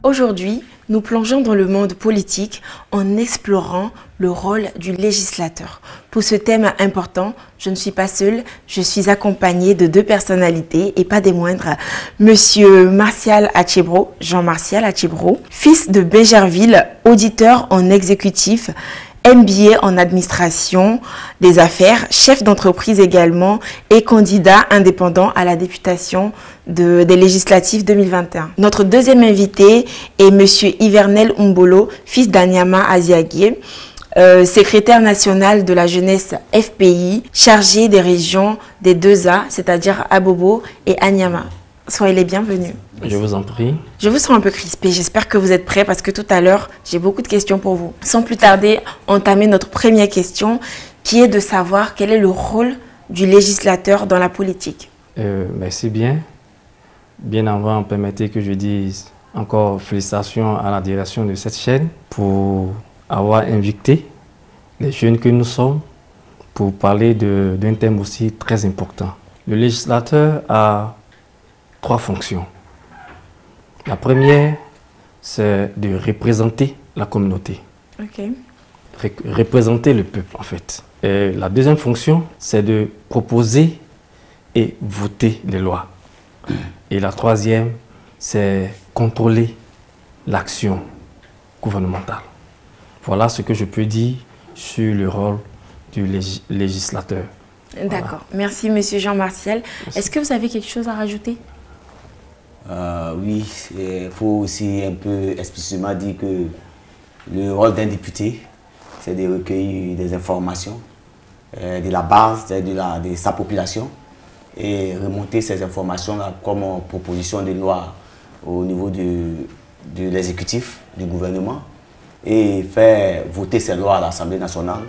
Aujourd'hui, nous plongeons dans le monde politique en explorant le rôle du législateur. Pour ce thème important, je ne suis pas seule, je suis accompagnée de deux personnalités et pas des moindres. Monsieur Martial Achebro, Jean-Martial Achebro, fils de Bégerville, auditeur en exécutif, MBA en administration des affaires, chef d'entreprise également et candidat indépendant à la députation des législatives 2021. Notre deuxième invité est Monsieur Ivernel Umbolo, fils d'Anyama Aziagué, secrétaire national de la jeunesse FPI, chargé des régions des 2A, c'est-à-dire Abobo et Anyama. Soyez les bienvenus. Je vous en prie. Je vous sens un peu crispé. J'espère que vous êtes prêts parce que tout à l'heure, j'ai beaucoup de questions pour vous. Sans plus tarder, entamer notre première question qui est de savoir quel est le rôle du législateur dans la politique. Merci bien. Bien avant, permettez que je dise encore félicitations à la direction de cette chaîne pour avoir invité les jeunes que nous sommes pour parler d'un thème aussi très important. Le législateur a 3 fonctions. La première, c'est de représenter la communauté. Okay. Représenter le peuple, en fait. Et la deuxième fonction, c'est de proposer et voter les lois. Et la troisième, c'est contrôler l'action gouvernementale. Voilà ce que je peux dire sur le rôle du législateur. D'accord. Voilà. Merci, Monsieur Jean-Martial. Est-ce que vous avez quelque chose à rajouter? Oui, il faut aussi un peu explicitement dire que le rôle d'un député, c'est de recueillir des informations de la base, de sa population et remonter ces informations-là comme proposition de loi au niveau de l'exécutif, du gouvernement et faire voter ces lois à l'Assemblée nationale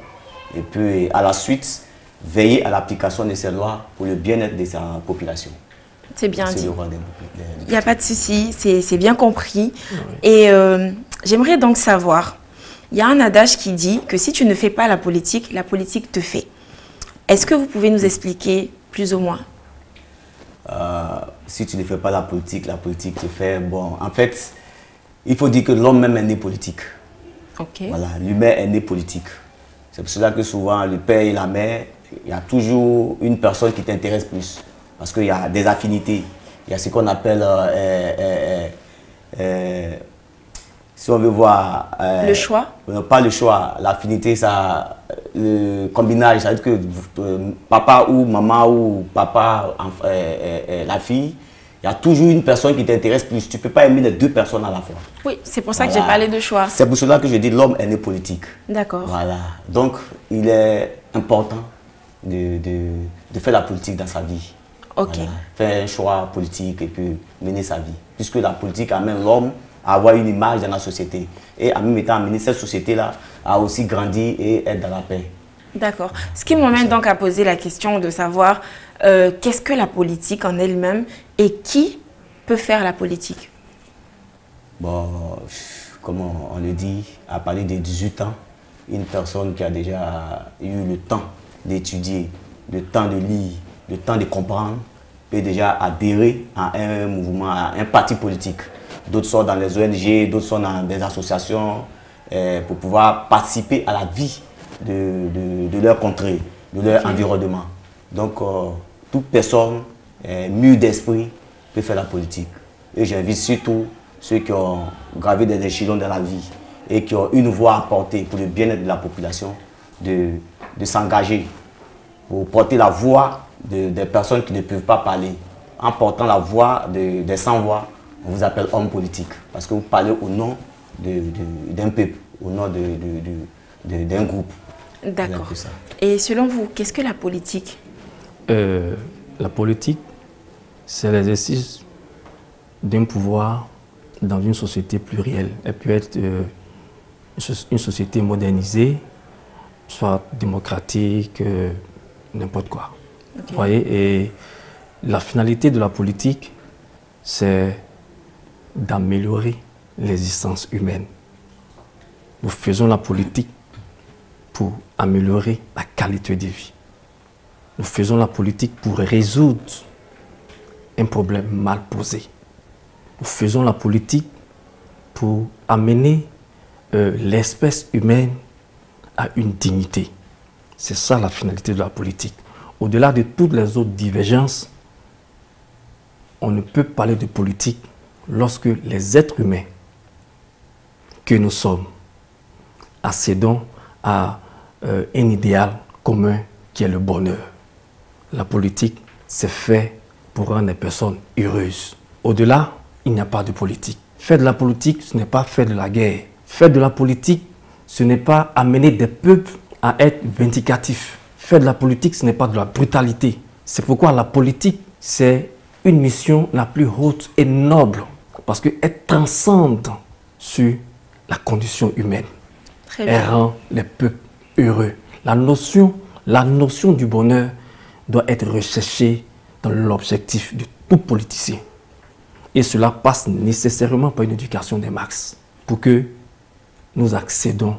et puis à la suite veiller à l'application de ces lois pour le bien-être de sa population. C'est bien dit. Il n'y a pas de souci, c'est bien compris. Oui. Et j'aimerais donc savoir, il y a un adage qui dit que si tu ne fais pas la politique te fait. Est-ce que vous pouvez nous expliquer plus ou moins? Si tu ne fais pas la politique te fait. Bon, en fait, il faut dire que l'homme même est né politique. Okay. Voilà, l'humain est né politique. C'est pour cela que souvent, le père et la mère, il y a toujours une personne qui t'intéresse plus. Parce qu'il y a des affinités. Il y a ce qu'on appelle, si on veut voir... le choix? Pas le choix. L'affinité, ça, le combinage. Ça veut dire que papa ou maman ou papa, la fille, il y a toujours une personne qui t'intéresse plus. Tu ne peux pas aimer les 2 personnes à la fois. Oui, c'est pour ça que j'ai parlé de choix. C'est pour cela que je dis l'homme est né politique. D'accord. Voilà. Donc, il est important de faire la politique dans sa vie. Ok. Voilà. Faire un choix politique et puis mener sa vie. Puisque la politique amène l'homme à avoir une image dans la société. Et en même temps, amener cette société-là à aussi grandir et être dans la paix. D'accord. Ce qui m'amène donc à poser la question de savoir qu'est-ce que la politique en elle-même et qui peut faire la politique? Bon, comme on le dit, à partir de 18 ans, une personne qui a déjà eu le temps d'étudier, le temps de lire, le temps de comprendre, peut déjà adhérer à un mouvement, à un parti politique. D'autres sont dans les ONG, d'autres sont dans des associations pour pouvoir participer à la vie de leur contrée, de leur environnement. Donc, toute personne mûre d'esprit peut faire la politique. Et j'invite surtout ceux qui ont gravé des échelons dans la vie et qui ont une voix à porter pour le bien-être de la population, de s'engager pour porter la voix des personnes qui ne peuvent pas parler. En portant la voix des sans-voix, on vous appelle homme politique. Parce que vous parlez au nom d'un peuple, au nom d'un groupe. D'accord. Et selon vous, qu'est-ce que la politique? La politique, c'est l'exercice d'un pouvoir dans une société plurielle. Elle peut être une société modernisée, soit démocratique, n'importe quoi. Okay. Vous voyez, et la finalité de la politique, c'est d'améliorer l'existence humaine. Nous faisons la politique pour améliorer la qualité de vie. Nous faisons la politique pour résoudre un problème mal posé. Nous faisons la politique pour amener l'espèce humaine à une dignité. C'est ça la finalité de la politique. Au-delà de toutes les autres divergences, on ne peut parler de politique lorsque les êtres humains que nous sommes accédons à un idéal commun qui est le bonheur. La politique, c'est fait pour rendre les personnes heureuses. Au-delà, il n'y a pas de politique. Faire de la politique, ce n'est pas faire de la guerre. Faire de la politique, ce n'est pas amener des peuples à être vindicatifs. Faire de la politique, ce n'est pas de la brutalité. C'est pourquoi la politique, c'est une mission la plus haute et noble, parce qu'elle transcende sur la condition humaine. Elle rend les peuples heureux. La notion du bonheur doit être recherchée dans l'objectif de tout politicien. Et cela passe nécessairement par une éducation des masses pour que nous accédons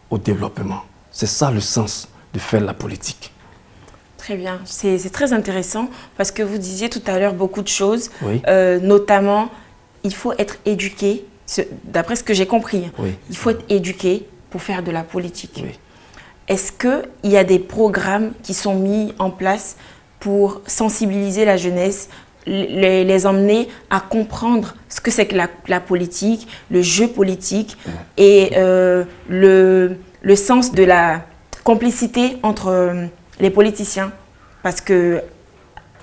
au développement. C'est ça le sens de faire la politique. Très bien, c'est très intéressant parce que vous disiez tout à l'heure beaucoup de choses, oui. Notamment il faut être éduqué, d'après ce que j'ai compris, oui. Il faut être éduqué pour faire de la politique. Oui. Est-ce qu'il y a des programmes qui sont mis en place pour sensibiliser la jeunesse, les emmener à comprendre ce que c'est que la politique, le jeu politique et le sens de la complicité entre les politiciens? Parce que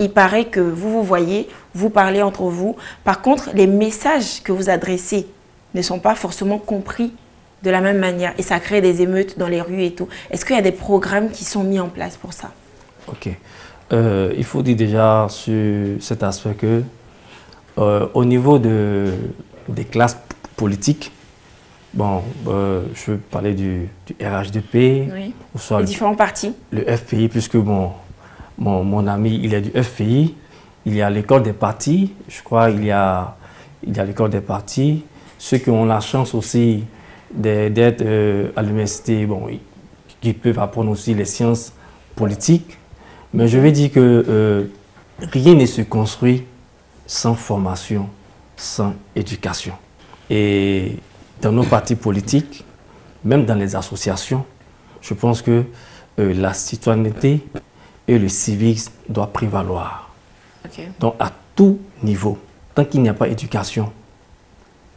il paraît que vous voyez, vous parlez entre vous. Par contre, les messages que vous adressez ne sont pas forcément compris de la même manière. Et ça crée des émeutes dans les rues et tout. Est-ce qu'il y a des programmes qui sont mis en place pour ça? Ok. Il faut dire déjà sur cet aspect que au niveau des classes politiques, bon, je veux parler du RHDP, oui. ou soit les différents partis. Le FPI, puisque mon ami, il est du FPI. Il y a l'école des partis, je crois, il y a l'école des partis. Ceux qui ont la chance aussi d'être à l'université, bon, qui peuvent apprendre aussi les sciences politiques. Mais je vais dire que rien ne se construit sans formation, sans éducation. Et dans nos partis politiques, même dans les associations, je pense que la citoyenneté et le civisme doivent prévaloir. Okay. Donc à tout niveau, tant qu'il n'y a pas d'éducation,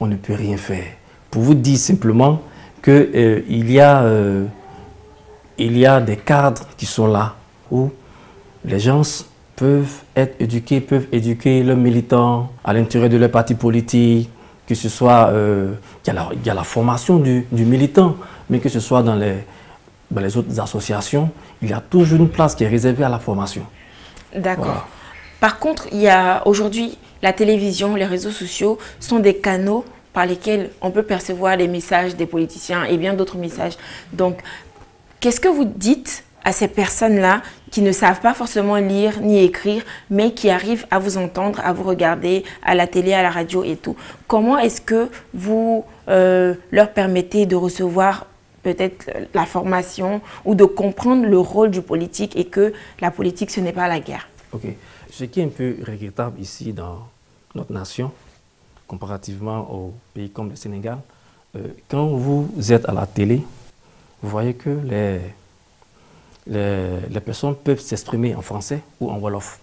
on ne peut rien faire. Pour vous dire simplement qu'il y a des cadres qui sont là où les gens peuvent être éduqués, peuvent éduquer leurs militants à l'intérieur de leur parti politique, que ce soit, il y a la formation du militant, mais que ce soit dans les autres associations, il y a toujours une place qui est réservée à la formation. D'accord. Voilà. Par contre, il y a aujourd'hui la télévision, les réseaux sociaux sont des canaux par lesquels on peut percevoir les messages des politiciens et bien d'autres messages. Donc, qu'est-ce que vous dites à ces personnes-là qui ne savent pas forcément lire ni écrire, mais qui arrivent à vous entendre, à vous regarder à la télé, à la radio et tout? Comment est-ce que vous leur permettez de recevoir peut-être la formation ou de comprendre le rôle du politique et que la politique, ce n'est pas la guerre? Ok. Ce qui est un peu regrettable ici dans notre nation, comparativement aux pays comme le Sénégal, quand vous êtes à la télé, vous voyez que les personnes peuvent s'exprimer en français ou en wolof.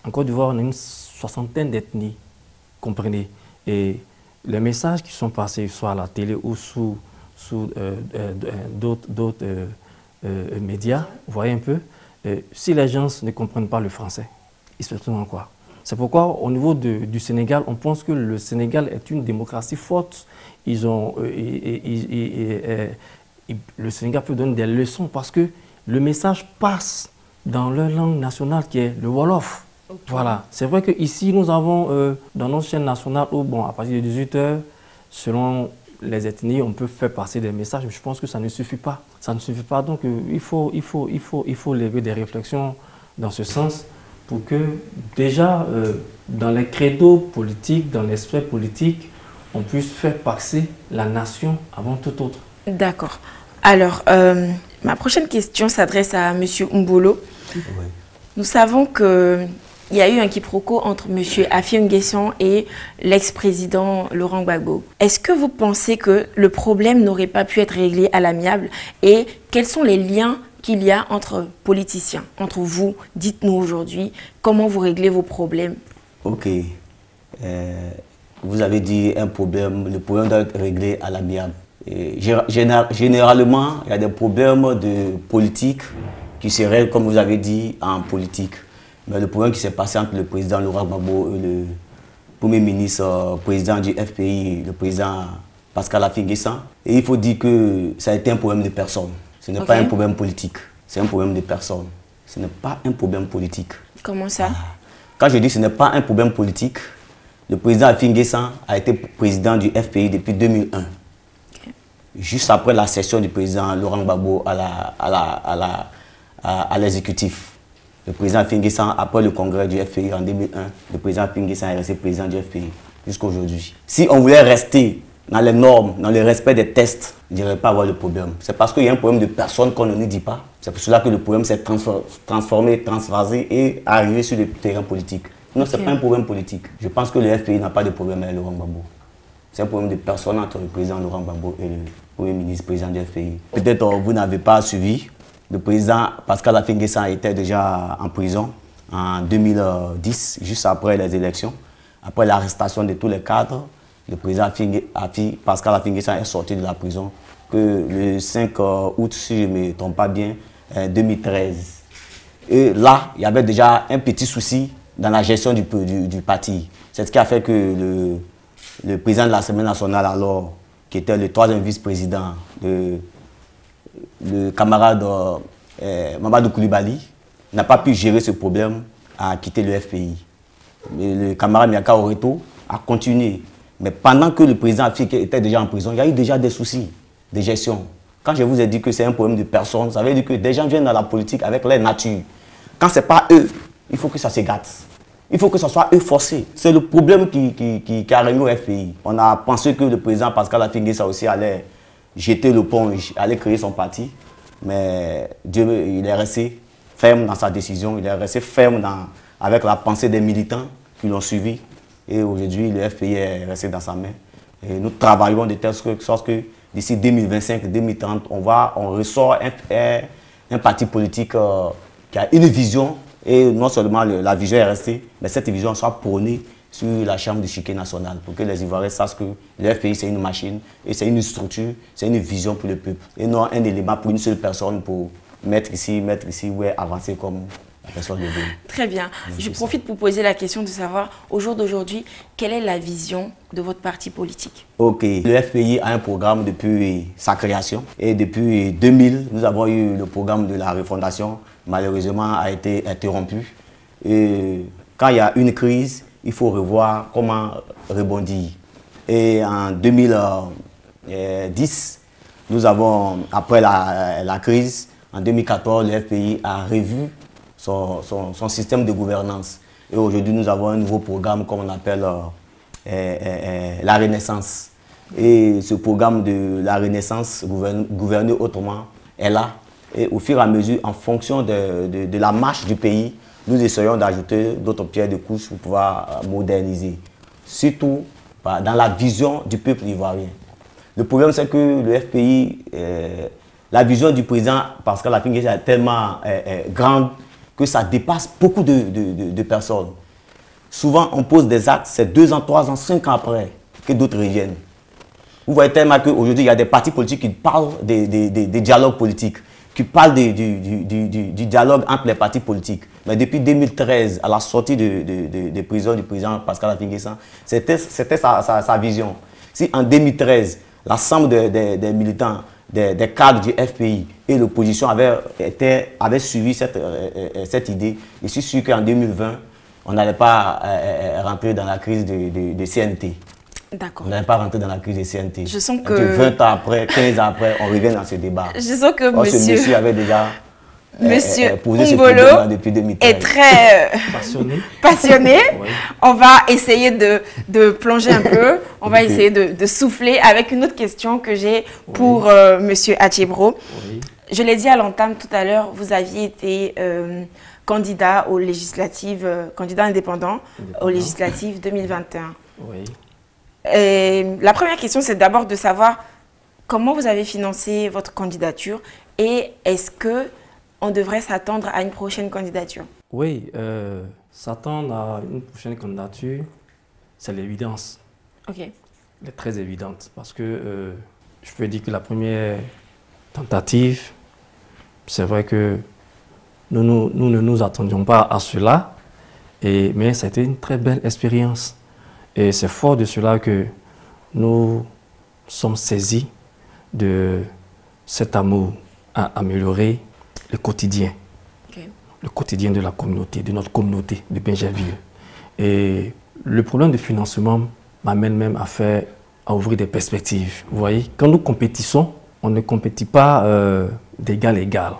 En Côte d'Ivoire, on a une soixantaine d'ethnies, comprenez. Et les messages qui sont passés soit à la télé ou sous d'autres médias, vous voyez un peu, si les gens ne comprennent pas le français, ils s'expriment quoi? C'est pourquoi au niveau du Sénégal, on pense que le Sénégal est une démocratie forte. Le Sénégal peut donner des leçons parce que le message passe dans leur langue nationale qui est le Wolof. Okay. Voilà. C'est vrai qu'ici, nous avons dans notre chaîne nationale, où, bon, à partir de 18h, selon les ethnies, on peut faire passer des messages, mais je pense que ça ne suffit pas. Ça ne suffit pas, donc il faut lever des réflexions dans ce sens pour que déjà, dans les credos politiques, dans l'esprit politique, on puisse faire passer la nation avant tout autre. D'accord. Alors, ma prochaine question s'adresse à M. Mbolo. Oui. Nous savons que il y a eu un quiproquo entre M. Afi N'Guessan et l'ex-président Laurent Gbagbo. Est-ce que vous pensez que le problème n'aurait pas pu être réglé à l'amiable? Et quels sont les liens qu'il y a entre politiciens, entre vous? Dites-nous aujourd'hui comment vous réglez vos problèmes. Ok. Vous avez dit un problème, le problème doit être réglé à l'amiable. Généralement, il y a des problèmes de politique qui se règlent, comme vous avez dit, en politique. Mais le problème qui s'est passé entre le président Laurent Gbagbo et le premier ministre, président du FPI, le président Pascal Afi N'Guessan, et il faut dire que ça a été un problème de personne. Ce n'est pas un problème politique, c'est un problème de personne. Ce n'est pas un problème politique. Comment ça? Quand je dis que ce n'est pas un problème politique, le président Afi N'Guessan a été président du FPI depuis 2001. Juste après la cession du président Laurent Gbagbo à l'exécutif. Le président Afi N'Guessan, après le congrès du FPI en 2001, le président Afi N'Guessan est resté président du FPI jusqu'à aujourd'hui. Si on voulait rester dans les normes, dans le respect des tests, il n'y aurait pas avoir le problème. C'est parce qu'il y a un problème de personne qu'on ne nous dit pas. C'est pour cela que le problème s'est transformé, transvasé et arrivé sur le terrain politique. Non, ce n'est pas un problème politique. Je pense que le FPI n'a pas de problème avec Laurent Gbagbo. C'est un problème de personne entre le président Laurent Gbagbo et le premier ministre, président du FPI. Peut-être vous n'avez pas suivi. Le président Pascal Afi N'Guessan était déjà en prison en 2010, juste après les élections. Après l'arrestation de tous les cadres, le président Pascal Afi N'Guessan est sorti de la prison que le 5 août, si je ne me trompe pas bien, 2013. Et là, il y avait déjà un petit souci dans la gestion du parti. C'est ce qui a fait que le président de l'Assemblée nationale alors, qui était le troisième vice-président, le camarade Mamadou Koulibaly, n'a pas pu gérer ce problème à quitter le FPI. Mais le camarade Miaka Oreto a continué. Mais pendant que le président Afi était déjà en prison, il y a eu déjà des soucis de gestion. Quand je vous ai dit que c'est un problème de personnes, ça veut dire que des gens viennent dans la politique avec leur nature. Quand ce n'est pas eux, il faut que ça se gâte. Il faut que ce soit eux forcés. C'est le problème qui a remis au FPI. On a pensé que le président Pascal Afi N'Guessan aussi allait jeter l'éponge, allait créer son parti. Mais Dieu, il est resté ferme dans sa décision. Il est resté ferme avec la pensée des militants qui l'ont suivi. Et aujourd'hui, le FPI est resté dans sa main. Et nous travaillons de telle sorte que d'ici 2025-2030, on ressort un parti politique qui a une vision. Et non seulement la vision est restée, mais cette vision soit prônée sur la chambre du chiquet national pour que les Ivoiriens sachent que le FPI c'est une machine et c'est une structure, c'est une vision pour le peuple. Et non un élément pour une seule personne pour mettre ici, ouais, avancer comme la personne de vie. Très bien. Je profite pour poser la question de savoir, au jour d'aujourd'hui, quelle est la vision de votre parti politique? Ok. Le FPI a un programme depuis sa création et depuis 2000, nous avons eu le programme de la refondation. Malheureusement, a été interrompu. Et quand il y a une crise, il faut revoir comment rebondir. Et en 2010, nous avons, après la crise, en 2014, le FPI a revu son système de gouvernance. Et aujourd'hui, nous avons un nouveau programme qu'on appelle la Renaissance. Et ce programme de la Renaissance, gouverner autrement, est là. Et au fur et à mesure, en fonction de la marche du pays, nous essayons d'ajouter d'autres pierres de couche pour pouvoir moderniser. Surtout dans la vision du peuple ivoirien. Le problème, c'est que le FPI, la vision du président Pascal Afi N'Guessan est tellement grande que ça dépasse beaucoup de personnes. Souvent, on pose des actes, c'est 2 ans, 3 ans, 5 ans après que d'autres reviennent. Vous voyez tellement qu'aujourd'hui, il y a des partis politiques qui parlent des dialogues politiques, qui parlent du dialogue entre les partis politiques. Mais depuis 2013, à la sortie de prison du président Pascal Afi N'Guessan, c'était sa vision. Si en 2013, l'ensemble des militants, des cadres du FPI et l'opposition avaient suivi cette idée, je suis sûr qu'en 2020, on n'allait pas rentrer dans la crise de CNT. D'accord. On n'allait pas rentrer dans la crise de CNT. Je sens que 20 ans après, 15 ans après, on revient dans ce débat. Je sens que ce monsieur avait déjà posé ce problème depuis 2013. Est très passionné. Oui. On va essayer de plonger un peu. On va essayer de souffler avec une autre question que j'ai pour monsieur Achebro. Oui. Je l'ai dit à l'entame tout à l'heure, vous aviez été candidat aux législatives, candidat indépendant aux législatives 2021. Oui. Et la première question, c'est d'abord de savoir comment vous avez financé votre candidature et est-ce qu'on devrait s'attendre à une prochaine candidature? Oui, s'attendre à une prochaine candidature, c'est l'évidence. Ok. Elle est très évidente parce que je peux dire que la première tentative, c'est vrai que nous ne nous attendions pas à cela, mais ça a été une très belle expérience. Et c'est fort de cela que nous sommes saisis de cet amour à améliorer le quotidien. Okay. Le quotidien de la communauté, de notre communauté de Bingerville. Et le problème de financement m'amène même à ouvrir des perspectives. Vous voyez, quand nous compétissons, on ne compétit pas d'égal à égal.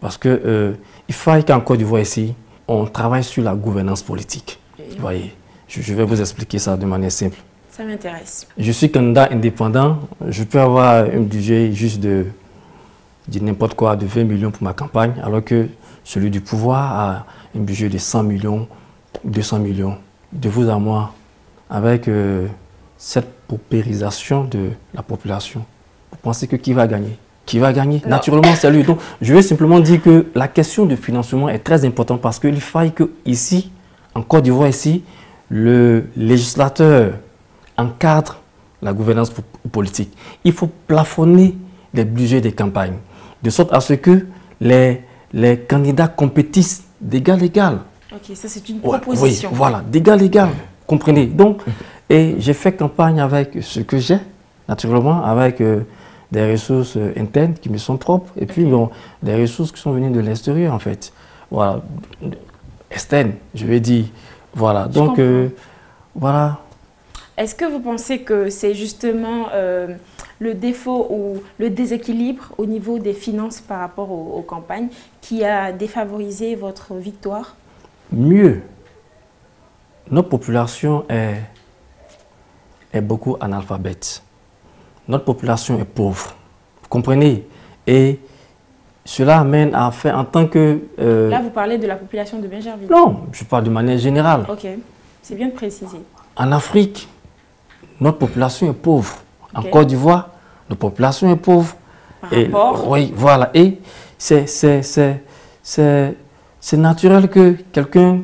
Parce qu'il faut qu'en Côte d'Ivoire ici, on travaille sur la gouvernance politique. Vous voyez, je vais vous expliquer ça de manière simple. Ça m'intéresse. Je suis candidat indépendant, je peux avoir un budget juste de n'importe quoi, de 20 millions pour ma campagne, alors que celui du pouvoir a un budget de 100 millions, 200 millions. De vous à moi, avec cette paupérisation de la population, vous pensez que qui va gagner? Qui va gagner? Non. Naturellement, c'est lui. Donc, je vais simplement dire que la question de financement est très importante parce qu'il faille que ici, en Côte d'Ivoire, ici, le législateur encadre la gouvernance politique. Il faut plafonner les budgets des campagnes, de sorte à ce que les candidats compétissent d'égal à égal. Ok, ça c'est une proposition. Oui, voilà, d'égal à égal, comprenez. Donc, et j'ai fait campagne avec ce que j'ai, naturellement, avec des ressources internes qui me sont propres, et puis bon, des ressources qui sont venues de l'extérieur, en fait. Voilà, externes, je vais dire. Voilà, donc, voilà. Est-ce que vous pensez que c'est justement le défaut ou le déséquilibre au niveau des finances par rapport aux campagnes qui a défavorisé votre victoire? Mieux, notre population est beaucoup analphabète. Notre population est pauvre. Vous comprenez? Et cela amène à faire en tant que... Là, vous parlez de la population de Bingerville? Non, je parle de manière générale. Ok, c'est bien de préciser. En Afrique, notre population est pauvre. En Côte d'Ivoire, notre population est pauvre. Par rapport? Oui, voilà. Et c'est naturel que quelqu'un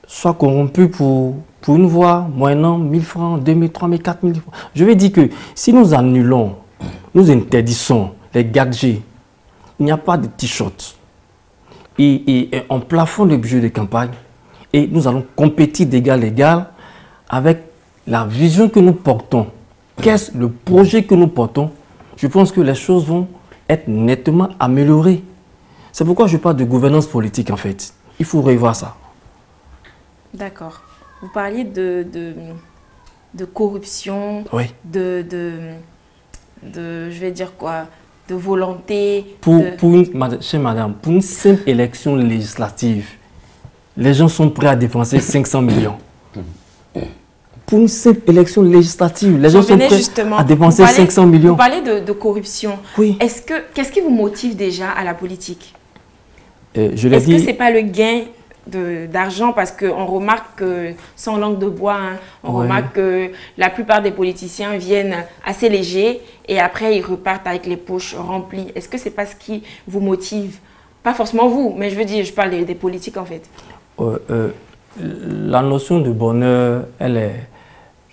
soit corrompu pour une voix, moyennant 1000 francs, 2000, 3000, 4000 francs. Je vais dire que si nous annulons, nous interdisons les gadgets, il n'y a pas de t-shirt. Et on plafonne le budget de campagne et nous allons compétir d'égal à égal avec la vision que nous portons. Qu'est-ce le projet que nous portons? Je pense que les choses vont être nettement améliorées. C'est pourquoi je parle de gouvernance politique en fait. Il faut revoir ça. D'accord. Vous parliez de corruption, oui. je vais dire quoi, de volonté. Chère madame, pour une simple élection législative, les gens sont prêts à dépenser 500 millions. Pour une simple élection législative, les gens sont prêts à dépenser 500 millions. Vous parlez de corruption. Oui. Qu'est-ce qui vous motive déjà à la politique? Est-ce que ce n'est pas le gain d'argent? Parce qu'on remarque que, sans langue de bois, hein, on remarque que la plupart des politiciens viennent assez légers et après ils repartent avec les poches remplies. Est-ce que ce n'est pas ce qui vous motive? Pas forcément vous, mais je veux dire, je parle des politiques en fait. La notion de bonheur, elle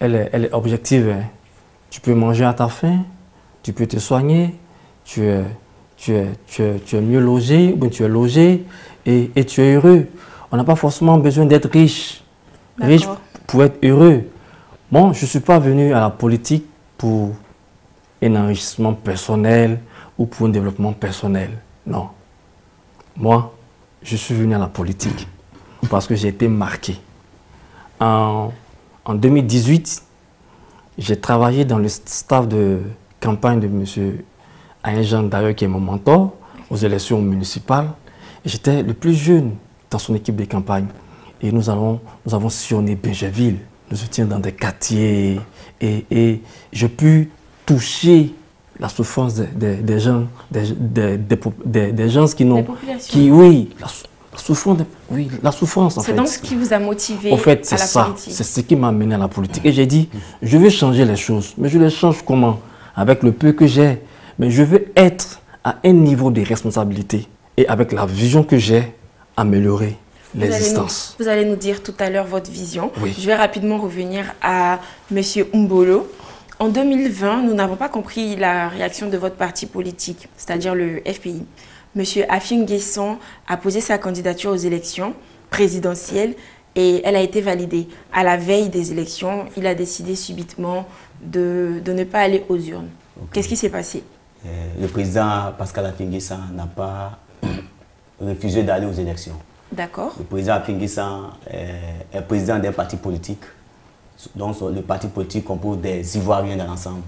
est objective. Hein. Tu peux manger à ta faim, tu peux te soigner, tu es mieux logé, ou tu es logé et tu es heureux. On n'a pas forcément besoin d'être riche pour être heureux. Bon, je ne suis pas venu à la politique pour un enrichissement personnel ou pour un développement personnel. Non. Moi, je suis venu à la politique parce que j'ai été marqué. En 2018, j'ai travaillé dans le staff de campagne de M. Aïn-Jean, d'ailleurs, qui est mon mentor, aux élections municipales. J'étais le plus jeune dans son équipe de campagne. Et nous avons sillonné Bingerville. Nous étions dans des quartiers. Et j'ai pu toucher la souffrance des gens, des gens qui n'ont... Oui, la Oui, la souffrance en fait. C'est donc ce qui vous a motivé en fait, à la politique. C'est ce qui m'a amené à la politique. Et j'ai dit, je veux changer les choses. Mais je les change comment? Avec le peu que j'ai. Mais je veux être à un niveau de responsabilité. Et avec la vision que j'ai, améliorer l'existence. Vous allez nous dire tout à l'heure votre vision. Oui. Je vais rapidement revenir à M. Umbolo. En 2020, nous n'avons pas compris la réaction de votre parti politique, c'est-à-dire le FPI. M. Afin Guesson a posé sa candidature aux élections présidentielles et elle a été validée. À la veille des élections, il a décidé subitement de ne pas aller aux urnes. Okay. Qu'est-ce qui s'est passé? Le président Pascal Afin Guesson n'a pas refusé d'aller aux élections. D'accord. Le président Afin Guesson est président d'un parti politique. Donc le parti politique compose des Ivoiriens dans l'ensemble.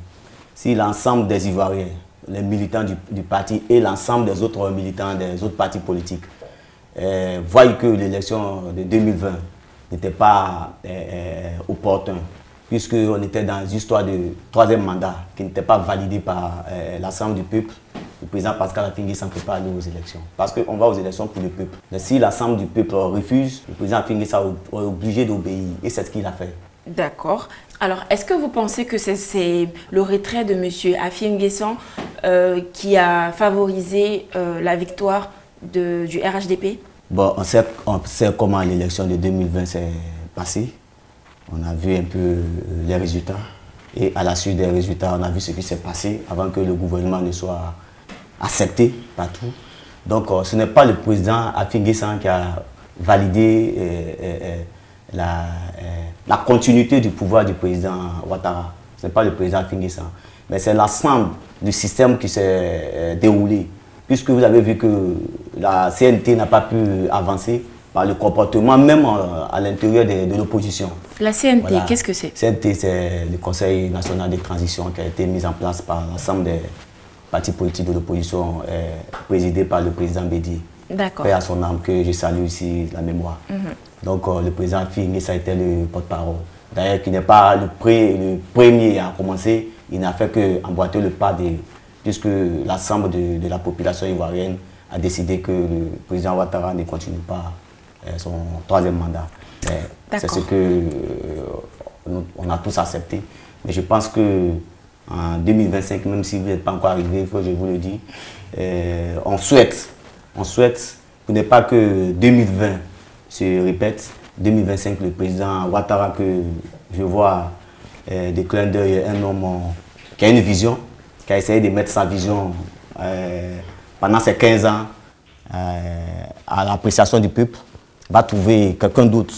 Si l'ensemble des Ivoiriens, les militants du parti et l'ensemble des autres militants des autres partis politiques voient que l'élection de 2020 n'était pas opportun, puisqu'on était dans une histoire de troisième mandat qui n'était pas validé par l'ensemble du peuple, le président Pascal Afin Guesson ne peut pas aller aux élections. Parce qu'on va aux élections pour le peuple. Mais si l'ensemble du peuple refuse, le président Afin Guesson est obligé d'obéir. Et c'est ce qu'il a fait. D'accord. Alors, est-ce que vous pensez que c'est le retrait de M. Afin Guesson qui a favorisé la victoire du RHDP? Bon, on sait comment l'élection de 2020 s'est passée. On a vu un peu les résultats. Et à la suite des résultats, on a vu ce qui s'est passé avant que le gouvernement ne soit accepté partout. Donc, ce n'est pas le président Afin Guesson qui a validé la continuité du pouvoir du président Ouattara. Ce n'est pas le président Afin Guesson, mais c'est l'ensemble du système qui s'est déroulé. Puisque vous avez vu que la CNT n'a pas pu avancer par le comportement, même à l'intérieur de l'opposition. La CNT, voilà. Qu'est-ce que c'est? CNT, c'est le Conseil national de transition qui a été mis en place par l'ensemble des partis politiques de l'opposition, présidé par le président Bédié. D'accord. Paix à son âme, que je salue ici la mémoire. Donc le président Afin Guesson a été le porte-parole. D'ailleurs, qui n'est pas le premier à commencer, il n'a fait qu'emboîter le pas, puisque l'ensemble de la population ivoirienne a décidé que le président Ouattara ne continue pas son troisième mandat. C'est ce que on a tous accepté. Mais je pense que en 2025, même si vous n'êtes pas encore arrivé, il faut que je vous le dise, on souhaite pour ne pas que 2020 se répète, 2025, le président Ouattara, que je vois des clins d'œil, un homme qui a une vision, qui a essayé de mettre sa vision pendant ces 15 ans à l'appréciation du peuple, va trouver quelqu'un d'autre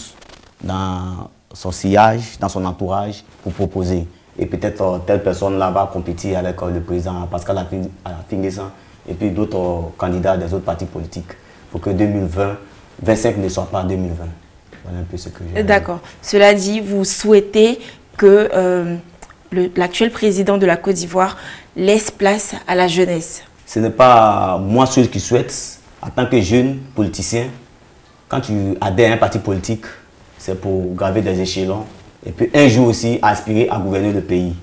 dans son sillage, dans son entourage, pour proposer. Et peut-être telle personne-là va compétir avec le président Pascal Afin Guesson et puis d'autres candidats des autres partis politiques pour que 2025 ne soit pas 2020. Voilà un peu ce que j'ai. D'accord. Cela dit, vous souhaitez que l'actuel président de la Côte d'Ivoire laisse place à la jeunesse? Ce n'est pas moi seul qui souhaite. En tant que jeune politicien, quand tu adhères à un parti politique, c'est pour graver des échelons et puis un jour aussi aspirer à gouverner le pays.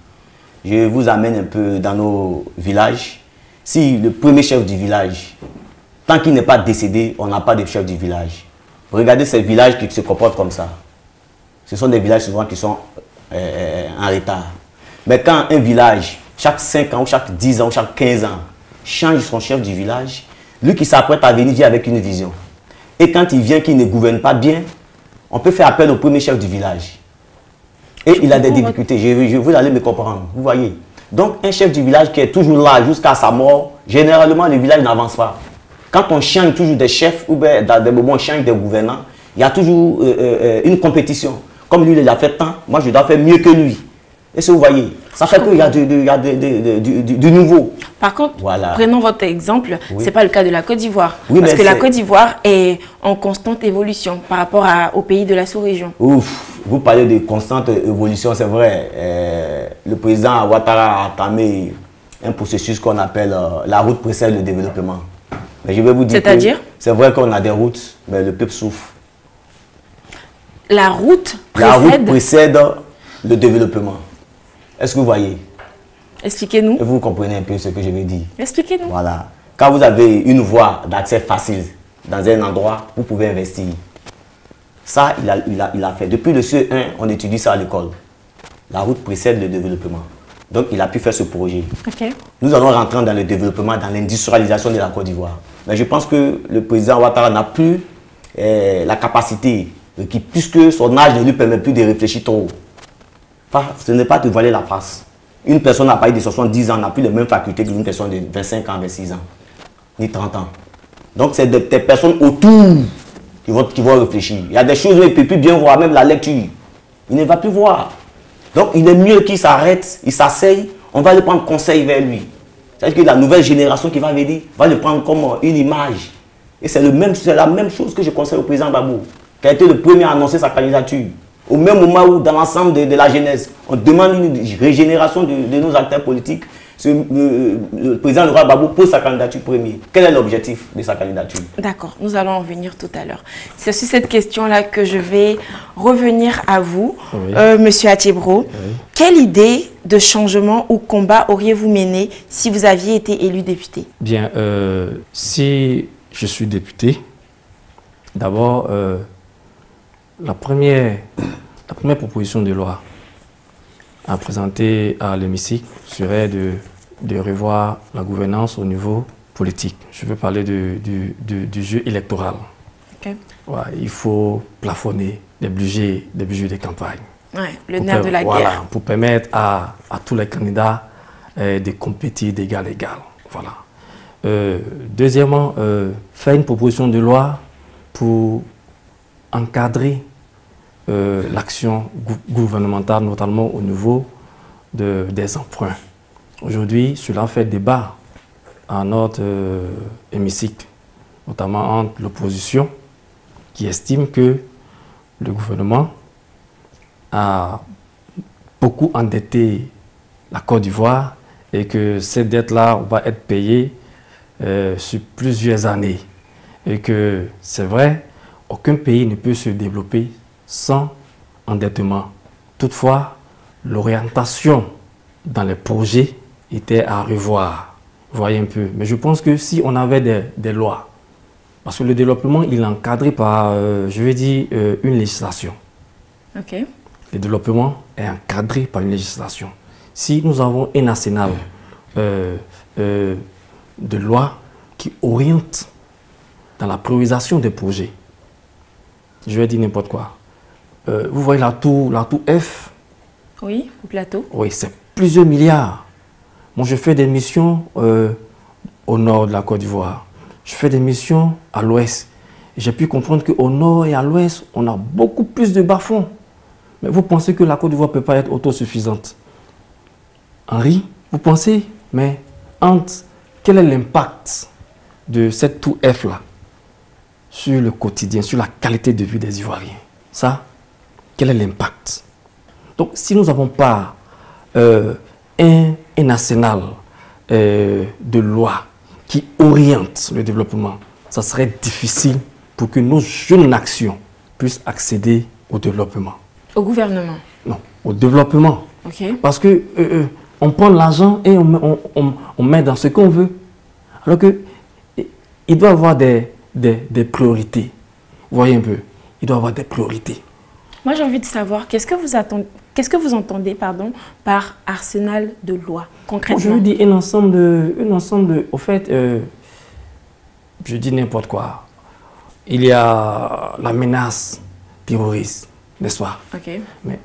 Je vous amène un peu dans nos villages. Si le premier chef du village, tant qu'il n'est pas décédé, on n'a pas de chef du village. Regardez ces villages qui se comportent comme ça. Ce sont des villages souvent qui sont en retard. Mais quand un village, chaque 5 ans, ou chaque 10 ans, ou chaque 15 ans, change son chef du village, lui qui s'apprête à venir vient avec une vision. Et quand il vient qu'il ne gouverne pas bien, on peut faire appel au premier chef du village. Et il a des difficultés. Vous allez me comprendre. Vous voyez. Donc un chef du village qui est toujours là jusqu'à sa mort, généralement le village n'avance pas. Quand on change toujours des chefs ou bien dans des moments on change des gouvernants, il y a toujours une compétition. Comme lui, il a fait tant, moi je dois faire mieux que lui. Est-ce que vous voyez? Ça fait qu'il y a du nouveau. Par contre, voilà. Prenons votre exemple, oui. Ce n'est pas le cas de la Côte d'Ivoire. Oui, parce que la Côte d'Ivoire est en constante évolution par rapport aux pays de la sous-région. Ouf, vous parlez de constante évolution, c'est vrai. Le président Ouattara a entamé un processus qu'on appelle la route précède le développement. Mais je vais vous dire que c'est vrai qu'on a des routes, mais le peuple souffre. La route précède le développement. Est-ce que vous voyez? Expliquez-nous. Vous comprenez un peu ce que je veux dire. Expliquez-nous. Voilà. Quand vous avez une voie d'accès facile, dans un endroit où vous pouvez investir. Ça, il a fait. Depuis le CE1, on étudie ça à l'école. La route précède le développement. Donc, il a pu faire ce projet. Okay. Nous allons rentrer dans le développement, dans l'industrialisation de la Côte d'Ivoire. Mais je pense que le président Ouattara n'a plus la capacité, puisque son âge ne lui permet plus de réfléchir trop. Enfin, ce n'est pas de voiler la face. Une personne à partir de 70 ans n'a plus les mêmes facultés qu'une personne de 25 ans, 26 ans, ni 30 ans. Donc, c'est des personnes autour qui vont réfléchir. Il y a des choses où il ne peut plus bien voir, même la lecture. Il ne va plus voir. Donc, il est mieux qu'il s'arrête, il s'asseye, on va le prendre conseil vers lui. C'est-à-dire que la nouvelle génération qui va venir va le prendre comme une image. Et c'est la même chose que je conseille au président Gbagbo, qui a été le premier à annoncer sa candidature. Au même moment où, dans l'ensemble de la jeunesse, on demande une régénération de nos acteurs politiques, le président Laurent Gbagbo pose sa candidature premier. Quel est l'objectif de sa candidature? D'accord, nous allons en venir tout à l'heure. C'est sur cette question-là que je vais revenir à vous, oui. Monsieur Attiebro. Oui. Quelle idée de changement ou combat auriez-vous mené si vous aviez été élu député? Bien, si je suis député, d'abord, la première proposition de loi à présenter à l'hémicycle serait de revoir la gouvernance au niveau politique. Je veux parler du jeu électoral. Okay. Ouais, il faut plafonner les budgets de campagne. Ouais, le nerf de la guerre. Voilà, pour permettre à tous les candidats de compétir d'égal à égal. Voilà. Deuxièmement, faire une proposition de loi pour encadrer l'action gouvernementale, notamment au niveau des emprunts. Aujourd'hui, cela fait débat à notre hémicycle, notamment entre l'opposition, qui estime que le gouvernement a beaucoup endetté la Côte d'Ivoire et que cette dette-là va être payée sur plusieurs années. Et que c'est vrai, aucun pays ne peut se développer sans endettement. Toutefois, l'orientation dans les projets était à revoir. Vous voyez un peu. Mais je pense que si on avait des lois, parce que le développement, il est encadré par, je vais dire, une législation. Okay. Le développement est encadré par une législation. Si nous avons un arsenal de lois qui orientent dans la priorisation des projets, je vais dire n'importe quoi. Vous voyez la tour F? Oui, au plateau. Oui, c'est plusieurs milliards. Moi, je fais des missions au nord de la Côte d'Ivoire. Je fais des missions à l'ouest. J'ai pu comprendre qu'au nord et à l'ouest, on a beaucoup plus de bas-fonds. Mais vous pensez que la Côte d'Ivoire ne peut pas être autosuffisante? Henri, vous pensez? Mais quel est l'impact de cette tour F-là sur le quotidien, sur la qualité de vie des Ivoiriens? Ça, quel est l'impact? Donc, si nous n'avons pas un arsenal de lois qui orientent le développement, ça serait difficile pour que nos jeunes nations puissent accéder au développement. Au gouvernement? Non, au développement. Okay. Parce que on prend l'argent et on met dans ce qu'on veut. Alors que il doit y avoir des priorités. Vous voyez un peu, il doit y avoir des priorités. Moi, j'ai envie de savoir, qu'est-ce que vous entendez par arsenal de loi, concrètement? Je veux dire un ensemble de au fait, je dis n'importe quoi. Il y a la menace terroriste, n'est-ce pas? Okay. Mais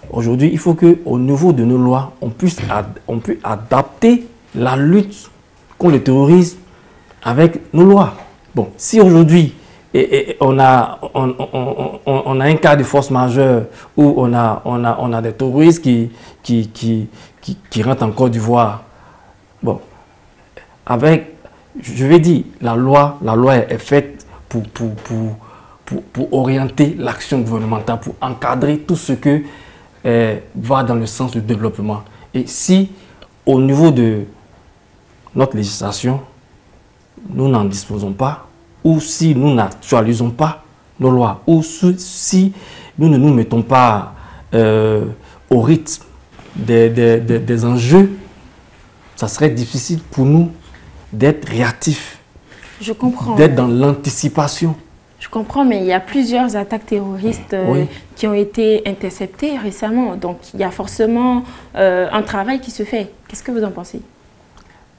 aujourd'hui, il faut qu'au niveau de nos lois, on puisse adapter la lutte contre le terrorisme avec nos lois. Bon, si aujourd'hui, on a un cas de force majeure où on a des terroristes qui rentrent en Côte d'Ivoire. Bon, je vais dire, la loi est faite pour orienter l'action gouvernementale, pour encadrer tout ce que va dans le sens du développement. Et si, au niveau de notre législation, nous n'en disposons pas, ou si nous n'actualisons pas nos lois, ou si nous ne nous mettons pas au rythme des enjeux, ça serait difficile pour nous d'être réactifs Je comprends. D'être dans l'anticipation. Je comprends, mais il y a plusieurs attaques terroristes qui ont été interceptées récemment. Donc, il y a forcément un travail qui se fait. Qu'est-ce que vous en pensez?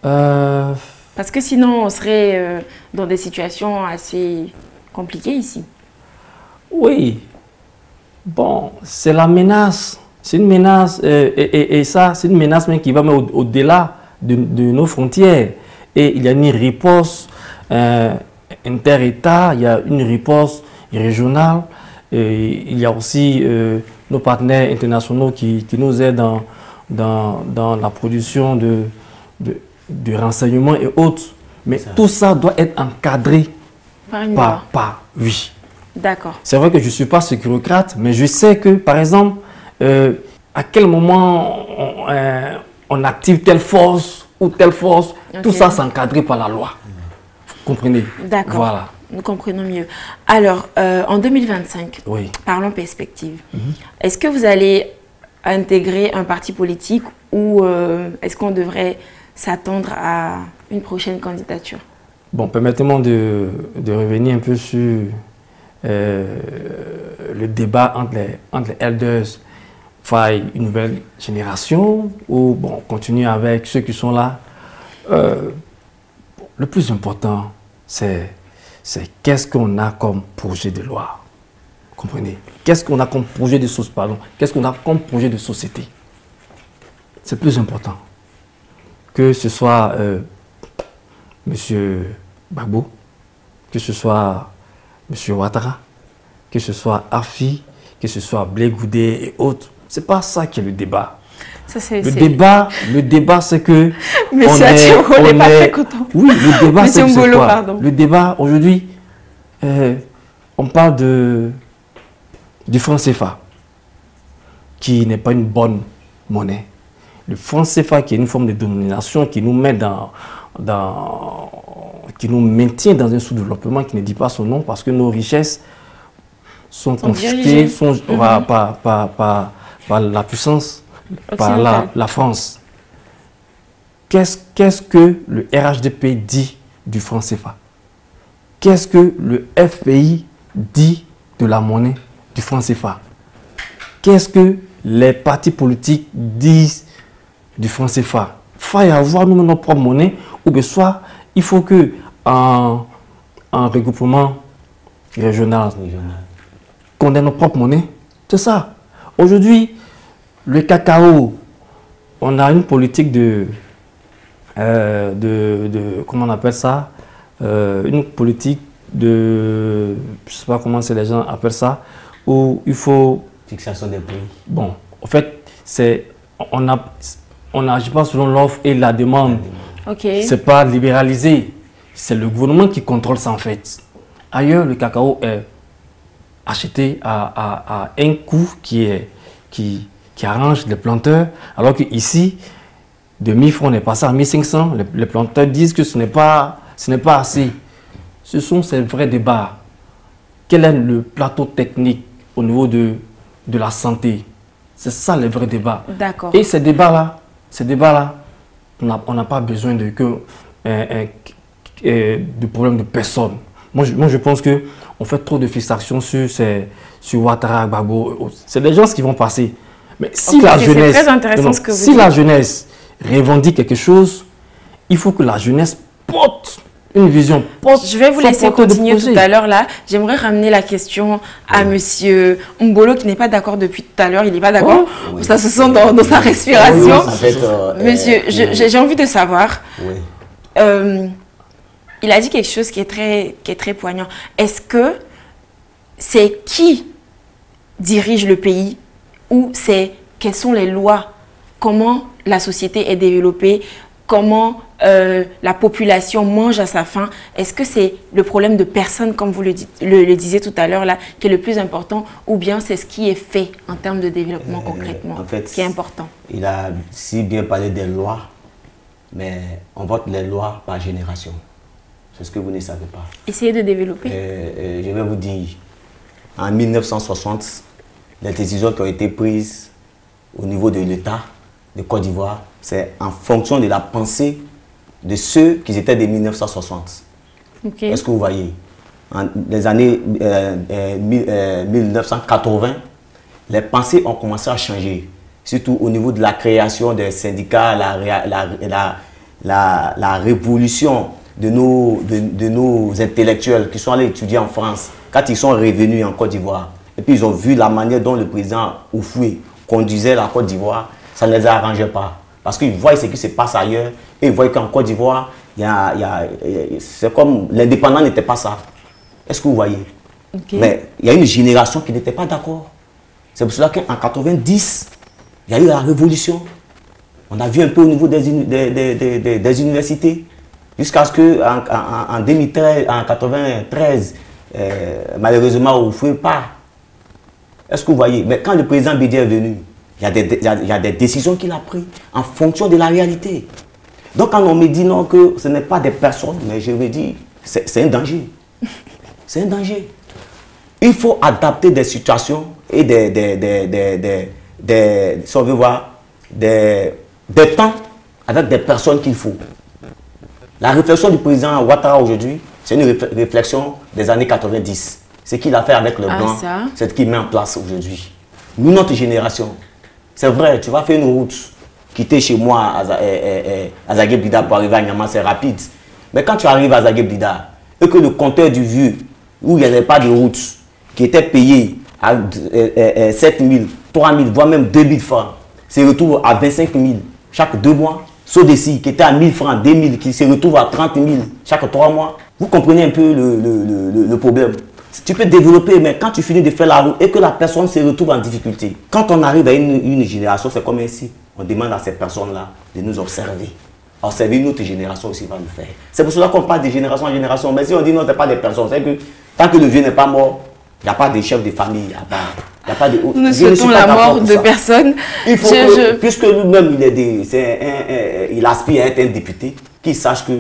Parce que sinon, on serait dans des situations assez compliquées ici. Oui. Bon, c'est la menace. C'est une menace. Et ça, c'est une menace même qui va même au-delà de nos frontières. Et il y a une riposte inter-État, il y a une riposte régionale. Et il y a aussi nos partenaires internationaux qui nous aident dans la production de renseignements et autres. Mais tout ça doit être encadré par oui. D'accord. C'est vrai que je ne suis pas sécurocrate, mais je sais que, par exemple, à quel moment on active telle force ou telle force, tout ça c'est encadré par la loi. Vous comprenez? D'accord. Voilà. Nous comprenons mieux. Alors, en 2025, parlons perspective. Est-ce que vous allez intégrer un parti politique ou est-ce qu'on devrait s'attendre à une prochaine candidature? Bon, permettez-moi de revenir un peu sur le débat entre les elders, une nouvelle génération ou bon, continuer avec ceux qui sont là. Le plus important, c'est qu'est-ce qu'on a comme projet de loi. Vous comprenez? Qu'est-ce qu'on a comme projet de société? Pardon. Qu'est-ce qu'on a comme projet de société? C'est plus important. Que ce soit M. Gbagbo, que ce soit M. Ouattara, que ce soit Afi, que ce soit Blé Goudé et autres. C'est pas ça qui est le débat. Le débat, c'est que Monsieur Atiro n'est pas très content. Oui, le débat, c'est quoi? Pardon. Le débat, aujourd'hui, on parle du franc CFA, qui n'est pas une bonne monnaie. Le franc CFA, qui est une forme de domination, qui nous met qui nous maintient dans un sous-développement qui ne dit pas son nom, parce que nos richesses sont confisquées par la puissance, par la France. Qu'est-ce que le RHDP dit du franc CFA? Qu'est-ce que le FPI dit de la monnaie du franc CFA? Qu'est-ce que les partis politiques disent du franc CFA? Il faut y avoir nous notre propre monnaie, ou bien soit il faut que en regroupement régional, qu'on ait notre propre monnaie. C'est ça. Aujourd'hui, le cacao, on a une politique comment on appelle ça, une politique je ne sais pas comment les gens appellent ça, où il faut... Fixation des prix. Bon, en fait, on n'agit pas selon l'offre et la demande. C'est pas libéralisé. C'est le gouvernement qui contrôle ça en fait. Ailleurs, le cacao est acheté à un coût qui arrange les planteurs, alors qu'ici, de 1000 francs, on est passé à 1500. Les planteurs disent que ce n'est pas assez. Ce sont ces vrais débats. Quel est le plateau technique au niveau de la santé? C'est ça les vrais débats. D'accord. Et ces débats-là, on n'a pas besoin de problèmes de personne. Moi, je pense qu'on fait trop de fixations sur Ouattara, Gbagbo. C'est des gens qui vont passer. Mais si la jeunesse revendique quelque chose, il faut que la jeunesse porte une vision. Je vais vous laisser continuer tout à l'heure là. J'aimerais ramener la question à Monsieur Mbolo qui n'est pas d'accord depuis tout à l'heure. Il n'est pas d'accord. Ça se sent dans sa respiration. Monsieur, j'ai envie de savoir. Il a dit quelque chose qui est très poignant. Est-ce que c'est qui dirige le pays ou c'est quelles sont les lois? Comment la société est développée? Comment la population mange à sa faim? Est-ce que c'est le problème de personne, comme vous le disiez tout à l'heure, là, qui est le plus important, ou bien c'est ce qui est fait en termes de développement concrètement, en fait, qui est important? Il a si bien parlé des lois, mais on vote les lois par génération. C'est ce que vous ne savez pas. Essayez de développer. Je vais vous dire, en 1960, les décisions qui ont été prises au niveau de l'État de Côte d'Ivoire, c'est en fonction de la pensée de ceux qui étaient de 1960. Okay. Est-ce que vous voyez? En les années 1980, les pensées ont commencé à changer. Surtout au niveau de la création des syndicats, la révolution de nos intellectuels qui sont allés étudier en France, quand ils sont revenus en Côte d'Ivoire, et puis ils ont vu la manière dont le président Houphouët conduisait la Côte d'Ivoire, ça ne les arrangeait pas. Parce qu'ils voient ce qui se passe ailleurs, et ils voient qu'en Côte d'Ivoire, c'est comme l'indépendant n'était pas ça. Est-ce que vous voyez? Okay. Mais il y a une génération qui n'était pas d'accord. C'est pour cela qu'en 90, il y a eu la révolution. On a vu un peu au niveau des universités. Jusqu'à ce qu'en 2013, en 93, malheureusement, on ne pouvait pas. Est-ce que vous voyez? Mais quand le président Bédier est venu, il y a des décisions qu'il a prises en fonction de la réalité. Donc quand on me dit non, que ce n'est pas des personnes, mais je veux dire, c'est un danger. C'est un danger. Il faut adapter des situations et si on veut voir, des temps avec des personnes qu'il faut. La réflexion du président Ouattara aujourd'hui, c'est une réflexion des années 90. Ce qu'il a fait avec le blanc, c'est ce qu'il met en place aujourd'hui. Nous, notre génération, c'est vrai, tu vas faire une route, quitter chez moi à Zagué-Blida pour arriver à Niamey, c'est rapide. Mais quand tu arrives à Zagué-Blida et que le compteur du vieux, où il n'y avait pas de route, qui était payé à 7 000, 3 000, voire même 2 000 francs, se retrouve à 25 000 chaque 2 mois. Sodeci, qui était à 1 000 francs, 2 000, qui se retrouve à 30 000 chaque 3 mois. Vous comprenez un peu le problème. Tu peux développer, mais quand tu finis de faire la route et que la personne se retrouve en difficulté, quand on arrive à une génération, c'est comme ainsi. On demande à ces personnes-là de nous observer. Observer une autre génération aussi va le faire. C'est pour cela qu'on parle de génération en génération. Mais si on dit non, ce n'est pas des personnes, c'est que tant que le vieux n'est pas mort, il n'y a pas de chef de famille, il n'y a pas de... Nous souhaitons la mort de personne. Il faut puisque lui-même, il aspire à être un député, qu'il sache que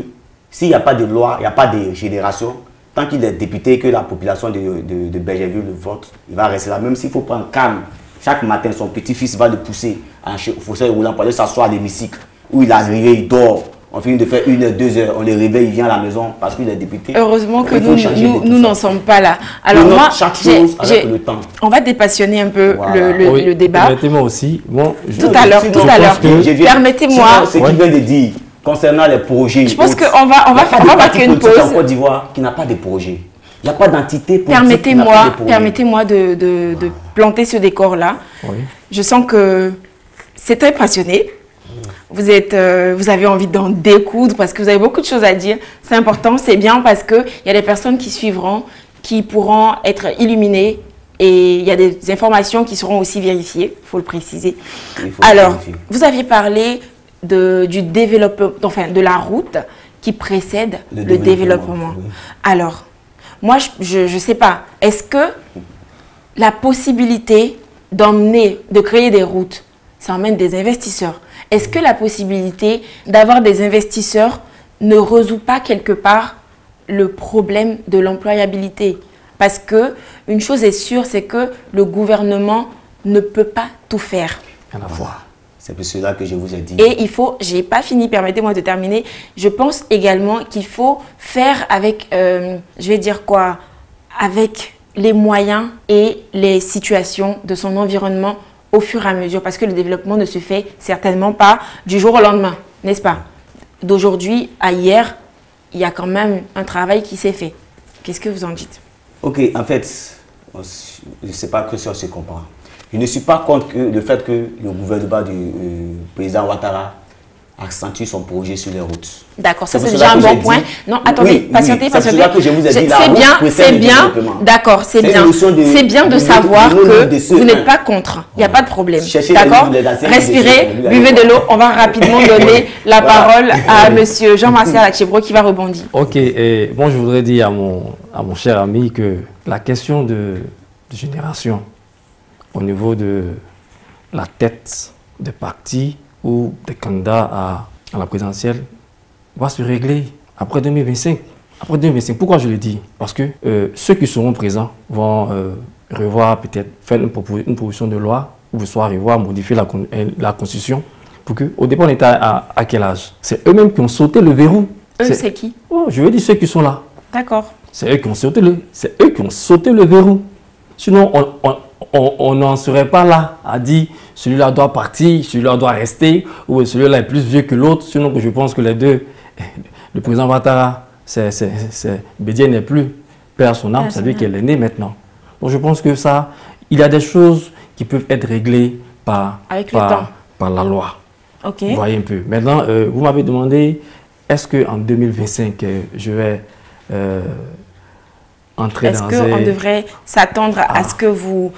s'il n'y a pas de loi, il n'y a pas de génération, tant qu'il est député et que la population de Bergerville le vote, il va rester là. Même s'il faut prendre calme, chaque matin, son petit-fils va le pousser en fauteuil roulant pour aller s'asseoir à l'hémicycle, où il est arrivé, il dort. On finit de faire 1 heure, 2 heures, on le réveille, il vient à la maison parce qu'il est député. Heureusement que nous n'en sommes pas là. Alors moi, chaque chose avec le temps. On va dépassionner un peu le débat. Permettez-moi aussi. Bon, tout à l'heure. Permettez-moi. Ce qu'il vient de dire concernant les projets. Je pense qu'on va marquer une pause. En Côte d'Ivoire qui n'a pas de projet. Il n'y a pas d'entité politique. Permettez-moi de planter ce décor-là. Oui. Je sens que c'est très passionné. Vous avez envie d'en découdre parce que vous avez beaucoup de choses à dire. C'est important, c'est bien parce qu'il y a des personnes qui suivront, qui pourront être illuminées et il y a des informations qui seront aussi vérifiées, il faut le préciser. Alors, vous aviez parlé du développement, enfin de la route qui précède le développement. Oui. Alors, moi, je ne sais pas, est-ce que la possibilité de créer des routes, ça emmène des investisseurs? Est-ce que la possibilité d'avoir des investisseurs ne résout pas quelque part le problème de l'employabilité? Parce que une chose est sûre, c'est que le gouvernement ne peut pas tout faire. À la fois. C'est pour cela que je vous ai dit. Et il faut, je n'ai pas fini, permettez-moi de terminer. Je pense également qu'il faut faire avec, je vais dire quoi, avec les moyens et les situations de son environnement au fur et à mesure, parce que le développement ne se fait certainement pas du jour au lendemain, n'est-ce pas? D'aujourd'hui à hier, il y a quand même un travail qui s'est fait. Qu'est-ce que vous en dites? Ok, en fait, je ne sais pas que ça se comprend. Je ne suis pas contre le fait que le gouvernement du président Ouattara accentue son projet sur les routes. D'accord, ça c'est déjà un bon point. Non, attendez, patientez. C'est bien, d'accord, c'est bien. C'est bien de savoir que vous n'êtes pas contre. Il n'y a pas de problème. D'accord? Respirez, buvez de l'eau. On va rapidement donner la parole à M. Jean-Martial Akchebro qui va rebondir. Ok, bon, je voudrais dire à mon cher ami que la question de génération au niveau de la tête de parti ou des candidats à la présidentielle va se régler après 2025. Après 2025, pourquoi je le dis? Parce que ceux qui seront présents vont revoir, peut-être faire une proposition de loi, ou soit revoir, modifier la Constitution, pour que, au départ, on était à quel âge? C'est eux-mêmes qui ont sauté le verrou. Eux, c'est qui? Oh, je veux dire ceux qui sont là. D'accord. C'est eux qui ont sauté le verrou. Sinon, on n'en serait pas là à dire celui-là doit partir, celui-là doit rester, ou celui-là est plus vieux que l'autre. Sinon, je pense que les deux, le président Ouattara, Bédié n'est plus père à son âme, c'est lui qui est l'aîné maintenant. Donc je pense que ça, il y a des choses qui peuvent être réglées par la loi. Ok. Vous voyez un peu. Maintenant, vous m'avez demandé, est-ce qu'en 2025, je vais entrer dans Est-ce qu'on devrait s'attendre à ce que vous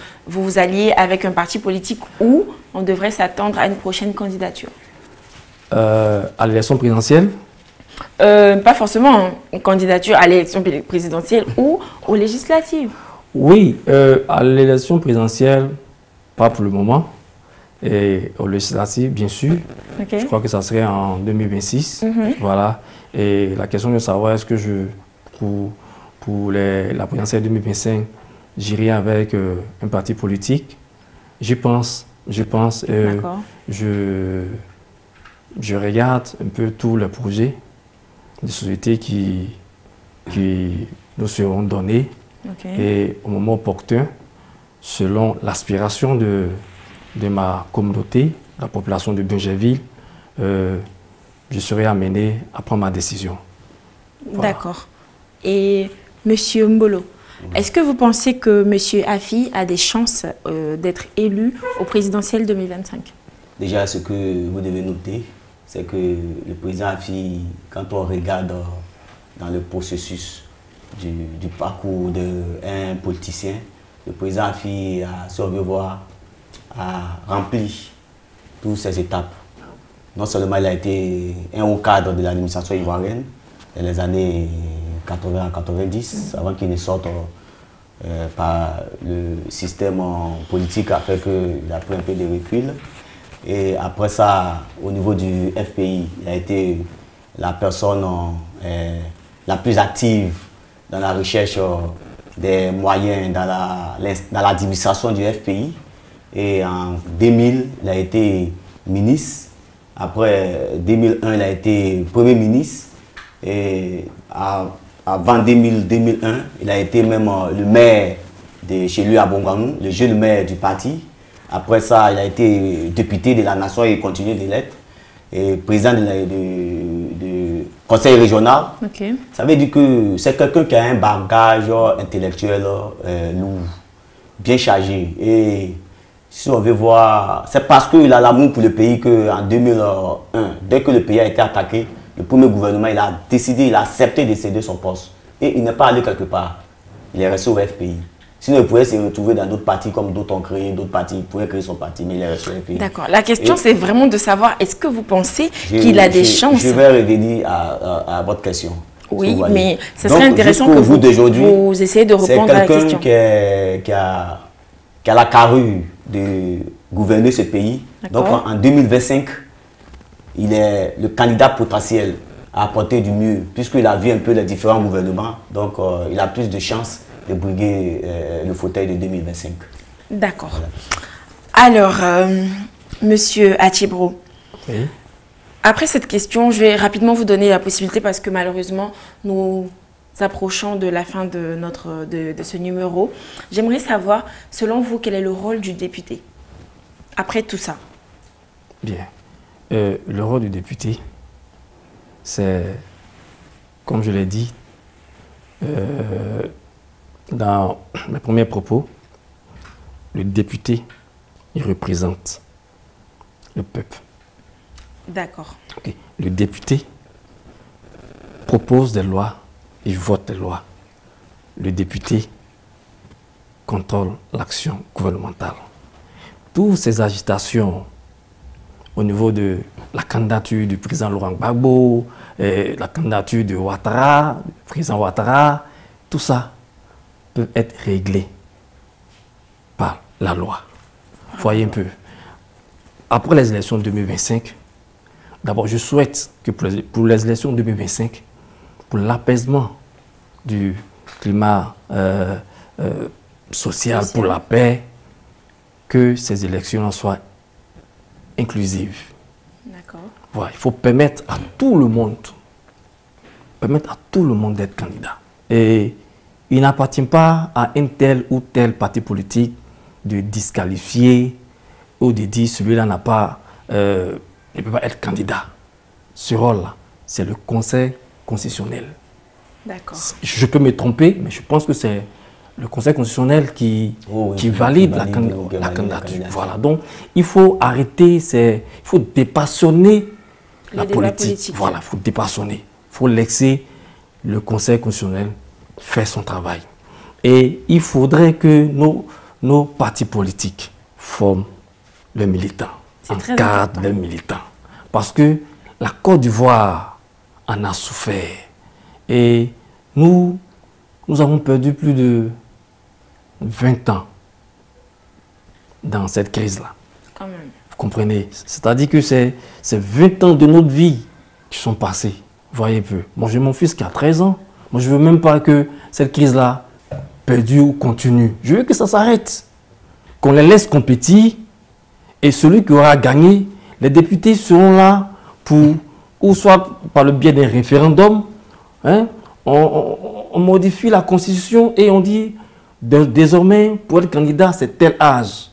alliez avec un parti politique ou on devrait s'attendre à une prochaine candidature? À l'élection présidentielle? Pas forcément une candidature à l'élection présidentielle ou aux législatives. Oui, à l'élection présidentielle, pas pour le moment. Et aux législatives, bien sûr. Okay. Je crois que ça serait en 2026. Voilà. Et la question de savoir est-ce que pour la présidentielle 2025, j'irai avec un parti politique. Je pense. Je regarde un peu tous les projets de société qui nous seront donnés. Okay. Et au moment opportun, selon l'aspiration de ma communauté, la population de Bungerville, je serai amené à prendre ma décision. Voilà. D'accord. Et Monsieur Mbolo, est-ce que vous pensez que Monsieur Afi a des chances d'être élu au présidentiel 2025? Déjà, ce que vous devez noter, c'est que le président Afi, quand on regarde dans le processus du parcours d'un politicien, le président Afi a, si on veut voir, a rempli toutes ces étapes. Non seulement il a été un haut cadre de l'administration ivoirienne dans les années 80 à 90, avant qu'il ne sorte par le système politique a fait qu'il a pris un peu de recul. Et après ça, au niveau du FPI, il a été la personne la plus active dans la recherche des moyens dans l'administration du FPI. Et en 2000, il a été ministre. Après 2001, il a été Premier ministre. Et avant 2001, il a été même le maire de chez lui à Bonganou, le jeune maire du parti. Après ça, il a été député de la nation et il continue de l'être. Et président du conseil régional. Okay. Ça veut dire que c'est quelqu'un qui a un bagage intellectuel lourd, bien chargé. Et si on veut voir, c'est parce qu'il a l'amour pour le pays qu'en 2001, dès que le pays a été attaqué, le premier gouvernement, il a décidé, il a accepté de céder son poste. Et il n'est pas allé quelque part. Il est resté au FPI. Sinon, il pouvait se retrouver dans d'autres partis, comme d'autres ont créé, d'autres partis, il pouvait créer son parti, mais il est resté au FPI. D'accord. La question, c'est vraiment de savoir, est-ce que vous pensez qu'il a des chances? Je vais revenir à votre question. Oui, si mais ce serait intéressant que vous essayez de répondre à la question. C'est quelqu'un qui a la carrure de gouverner ce pays. Donc en 2025, il est le candidat potentiel à apporter du mieux, puisqu'il a vu un peu les différents gouvernements. Donc il a plus de chances de briguer le fauteuil de 2025. D'accord. Voilà. Alors, Monsieur Achibro, oui. Après cette question, je vais rapidement vous donner la possibilité parce que malheureusement, nous approchons de la fin de ce numéro. J'aimerais savoir, selon vous, quel est le rôle du député après tout ça? Bien. Le rôle du député, c'est, comme je l'ai dit, dans mes premiers propos, le député, il représente le peuple. D'accord. Okay. Le député propose des lois et vote des lois. Le député contrôle l'action gouvernementale. Toutes ces agitations au niveau de la candidature du président Laurent Gbagbo, la candidature de Ouattara, du président Ouattara, tout ça peut être réglé par la loi. Voyez un peu. Après les élections de 2025, d'abord, je souhaite que pour les élections 2025, pour l'apaisement du climat social, pour la paix, que ces élections soient inclusives. D'accord. Voilà, il faut permettre à tout le monde d'être candidat. Et il n'appartient pas à un tel ou tel parti politique de disqualifier ou de dire celui-là n'a pas, ne peut pas être candidat. Ce rôle-là, c'est le Conseil constitutionnel. D'accord. Je peux me tromper, mais je pense que c'est le Conseil constitutionnel qui valide la candidature. Voilà. Donc, il faut arrêter, il faut dépassionner la politique. Voilà, il faut dépassionner. Il faut laisser le Conseil constitutionnel faire son travail. Et il faudrait que nos partis politiques forment leurs militants, encadrent leurs militants. Parce que la Côte d'Ivoire en a souffert. Et nous avons perdu plus de 20 ans dans cette crise-là. Quand même. Vous comprenez? C'est-à-dire que c'est 20 ans de notre vie qui sont passés. Voyez peu. Moi, j'ai mon fils qui a 13 ans. Moi, je ne veux même pas que cette crise-là perdure ou continue. Je veux que ça s'arrête. Qu'on les laisse compétir. Et celui qui aura gagné, les députés seront là pour, ou soit par le biais d'un référendum, hein, on modifie la constitution et on dit désormais pour être candidat c'est tel âge.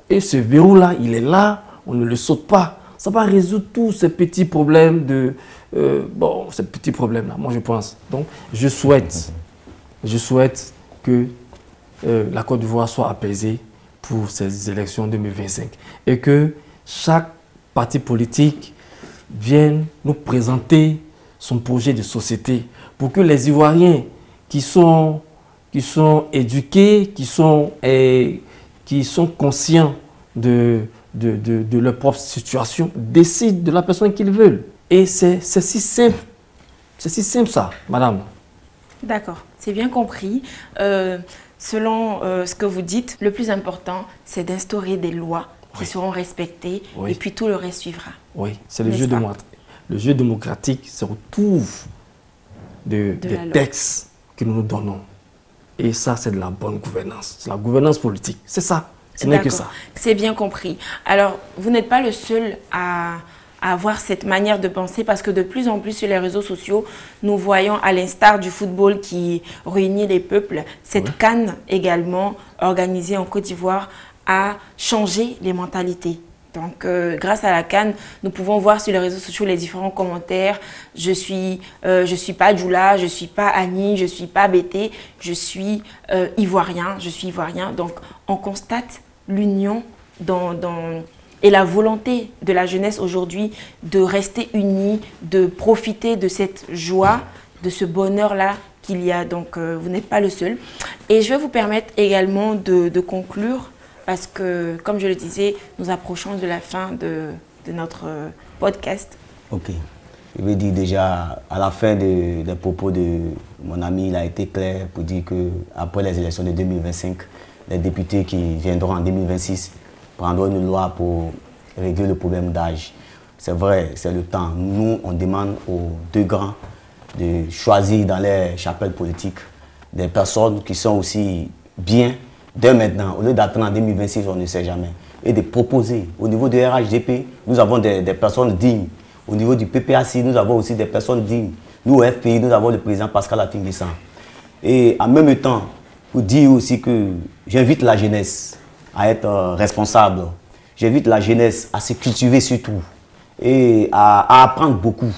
Et ce verrou-là, il est là, on ne le saute pas. Ça va résoudre tous ces petits problèmes ces petits problèmes-là, moi je pense. Donc je souhaite que la Côte d'Ivoire soit apaisée pour ces élections 2025 et que chaque parti politique vienne nous présenter son projet de société pour que les Ivoiriens qui sont éduqués, qui sont conscients de leur propre situation, décident de la personne qu'ils veulent. Et c'est si simple. C'est si simple ça, madame. D'accord, c'est bien compris. Selon ce que vous dites, le plus important, c'est d'instaurer des lois qui seront respectées et puis tout le reste suivra. Oui, c'est le jeu démocratique se retrouve des textes que nous nous donnons. Et ça, c'est de la bonne gouvernance. C'est la gouvernance politique. C'est ça. Ce n'est que ça. C'est bien compris. Alors, vous n'êtes pas le seul à avoir cette manière de penser parce que de plus en plus sur les réseaux sociaux, nous voyons à l'instar du football qui réunit les peuples, cette CAN également organisée en Côte d'Ivoire a changé les mentalités. Donc, grâce à la CAN, nous pouvons voir sur les réseaux sociaux les différents commentaires. Je suis pas Djoula, je suis pas Annie, je suis pas Bété, je suis Ivoirien, je suis Ivoirien. Donc, on constate l'union et la volonté de la jeunesse aujourd'hui de rester unie, de profiter de cette joie, de ce bonheur-là qu'il y a. Donc, vous n'êtes pas le seul. Et je vais vous permettre également de conclure parce que, comme je le disais, nous approchons de la fin de notre podcast. Ok. Je vais dire déjà, à la fin des propos de mon ami, il a été clair pour dire qu'après les élections de 2025, les députés qui viendront en 2026 prendront une loi pour régler le problème d'âge. C'est vrai, c'est le temps. Nous, on demande aux deux grands de choisir dans les chapelles politiques des personnes qui sont aussi bien dès maintenant, au lieu d'attendre en 2026, on ne sait jamais. Et de proposer. Au niveau du RHDP, nous avons des personnes dignes. Au niveau du PPAC, nous avons aussi des personnes dignes. Nous, au FPI, nous avons le président Pascal Atinguissan. Et en même temps, pour dire aussi que j'invite la jeunesse à être responsable. J'invite la jeunesse à se cultiver surtout et à apprendre beaucoup.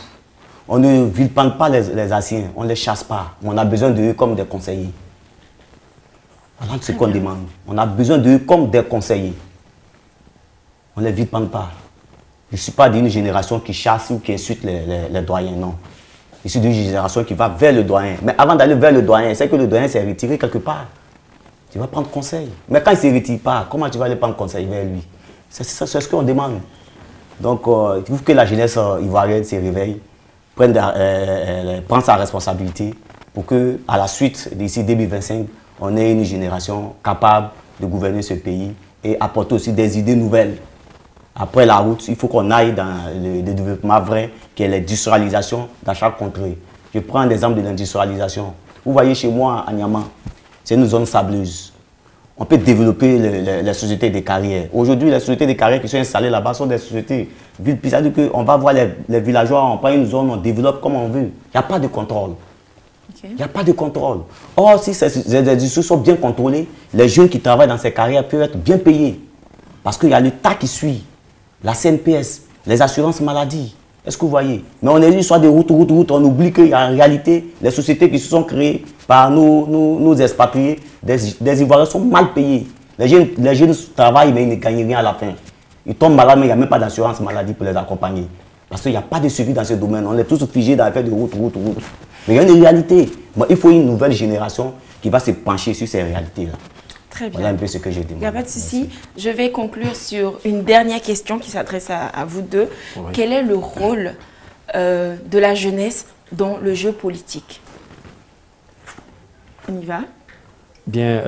On ne vilipende pas les anciens, on ne les chasse pas. On a besoin d'eux comme des conseillers. Voilà ce qu'on demande. On a besoin d'eux comme des conseillers. On ne les vilipende pas. Je ne suis pas d'une génération qui chasse ou qui insulte les doyens, non. Je suis d'une génération qui va vers le doyen. Mais avant d'aller vers le doyen, c'est que le doyen s'est retiré quelque part. Tu vas prendre conseil. Mais quand il ne se retire pas, comment tu vas aller prendre conseil vers lui? C'est ce qu'on demande. Donc, il faut que la jeunesse ivoirienne se réveille, prenne sa responsabilité pour qu'à la suite, d'ici 2025, on ait une génération capable de gouverner ce pays et apporter aussi des idées nouvelles. Après la route, il faut qu'on aille dans le développement vrai, qui est l'industrialisation dans chaque contrée. Je prends l'exemple de l'industrialisation. Vous voyez chez moi, à Niamey, c'est une zone sableuse. On peut développer les sociétés de carrières. Aujourd'hui, les sociétés de carrières qui sont installées là-bas sont des sociétés villes. C'est-à-dire qu'on va voir les villageois, on prend une zone, on développe comme on veut. Il n'y a pas de contrôle. Il n'y a pas de contrôle. Or, si ces industries sont bien contrôlées, les jeunes qui travaillent dans ces carrières peuvent être bien payés. Parce qu'il y a l'État qui suit, la CNPS, les assurances maladie. Est-ce que vous voyez? Mais on est soit des routes, on oublie qu'en réalité, les sociétés qui se sont créées par nos expatriés, des Ivoiriens sont mal payés. Les jeunes travaillent, mais ils ne gagnent rien à la fin. Ils tombent malades, mais il n'y a même pas d'assurance maladie pour les accompagner. Parce qu'il n'y a pas de suivi dans ce domaine. On est tous figés dans l'affaire de route. Mais il y a une réalité. Bon, il faut une nouvelle génération qui va se pencher sur ces réalités-là. Très bien. Voilà un peu ce que j'ai demandé. Il n'y a pas de souci. Je vais conclure sur une dernière question qui s'adresse à vous deux. Oui. Quel est le rôle de la jeunesse dans le jeu politique? On y va? Bien,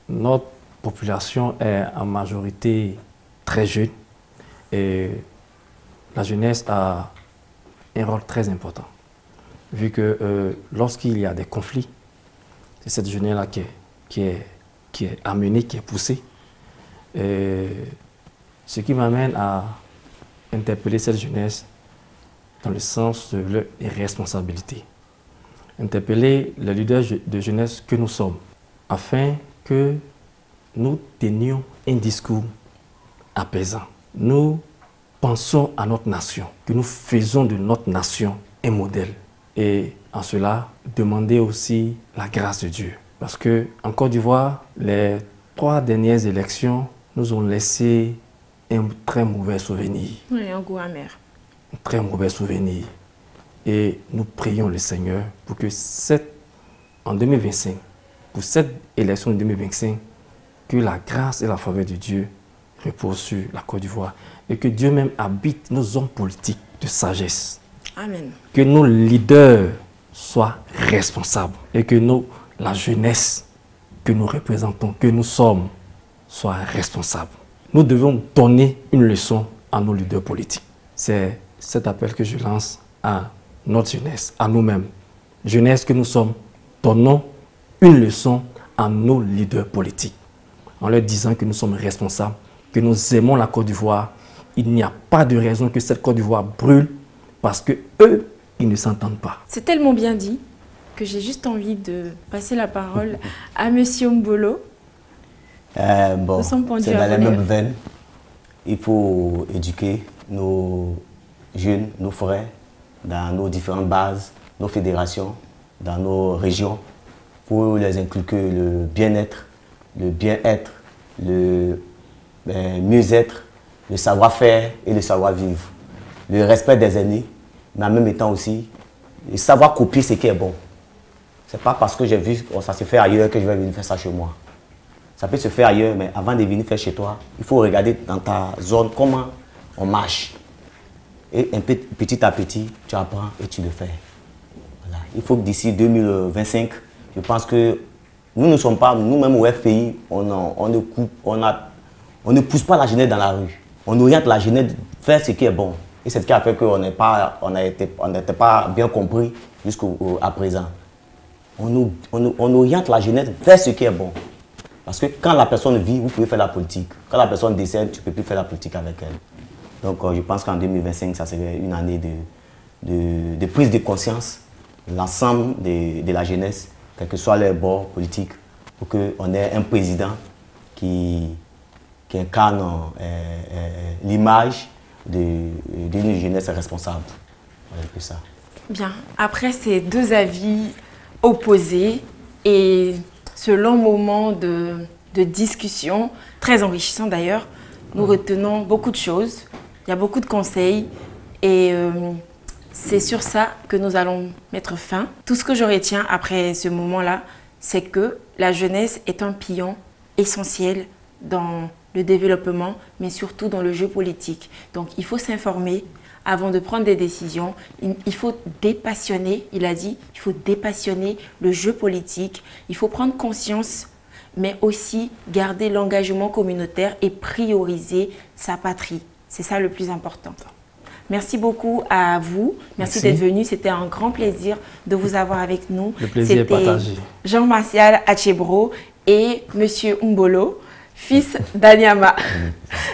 notre population est en majorité très jeune et la jeunesse a un rôle très important. Vu que lorsqu'il y a des conflits, c'est cette jeunesse-là qui est amenée, qui est poussée. Et ce qui m'amène à interpeller cette jeunesse dans le sens de leur responsabilité. Interpeller les leaders de jeunesse que nous sommes, afin que nous tenions un discours apaisant. Nous pensons à notre nation, que nous faisons de notre nation un modèle. Et en cela, demander aussi la grâce de Dieu. Parce qu'en Côte d'Ivoire, les 3 dernières élections nous ont laissé un très mauvais souvenir. Oui, un goût amer. Un très mauvais souvenir. Et nous prions le Seigneur pour que en 2025, pour cette élection de 2025, que la grâce et la faveur de Dieu reposent sur la Côte d'Ivoire et que Dieu même habite nos hommes politiques de sagesse. Amen. Que nos leaders soient responsables et que la jeunesse que nous représentons, que nous sommes, soit responsable. Nous devons donner une leçon à nos leaders politiques. C'est cet appel que je lance à notre jeunesse, à nous-mêmes. Jeunesse que nous sommes, donnons une leçon à nos leaders politiques en leur disant que nous sommes responsables, que nous aimons la Côte d'Ivoire. Il n'y a pas de raison que cette Côte d'Ivoire brûle parce que eux, ils ne s'entendent pas. C'est tellement bien dit que j'ai juste envie de passer la parole à Monsieur Mbolo. Bon, c'est dans la même veine. Il faut éduquer nos jeunes, nos frères, dans nos différentes bases, nos fédérations, dans nos régions, pour les inculquer le bien-être, le mieux-être, le savoir-faire et le savoir-vivre. Le respect des aînés, mais en même temps aussi, le savoir copier ce qui est bon. Ce n'est pas parce que j'ai vu que ça se fait ailleurs que je vais venir faire ça chez moi. Ça peut se faire ailleurs, mais avant de venir faire chez toi, il faut regarder dans ta zone comment on marche. Et petit à petit, tu apprends et tu le fais. Voilà. Il faut que d'ici 2025, je pense que nous ne sommes pas, nous-mêmes au FPI, on ne pousse pas la jeunesse dans la rue. On oriente la jeunesse vers ce qui est bon. Et c'est ce qui a fait qu'on n'était pas bien compris jusqu'à présent. On oriente la jeunesse vers ce qui est bon. Parce que quand la personne vit, vous pouvez faire la politique. Quand la personne décède, tu ne peux plus faire la politique avec elle. Donc je pense qu'en 2025, ça serait une année de prise de conscience, l'ensemble de la jeunesse, quel que soit les bords politiques, pour qu'on ait un président qui incarne l'image d'une jeunesse responsable. Voilà, que ça. Bien, après ces deux avis opposés et ce long moment de discussion, très enrichissant d'ailleurs, nous retenons beaucoup de choses, il y a beaucoup de conseils et c'est sur ça que nous allons mettre fin. Tout ce que je retiens après ce moment-là, c'est que la jeunesse est un pilier essentiel dans le développement, mais surtout dans le jeu politique. Donc il faut s'informer avant de prendre des décisions. Il faut dépassionner, il a dit, il faut dépassionner le jeu politique. Il faut prendre conscience, mais aussi garder l'engagement communautaire et prioriser sa patrie. C'est ça le plus important. Merci beaucoup à vous. Merci d'être venu. C'était un grand plaisir de vous avoir avec nous. Le plaisir est partagé. Jean-Martial Achebro et Monsieur Mbolo, fils d'Anyama.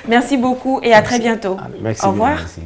Merci beaucoup et à très bientôt. Merci. Au revoir. Merci.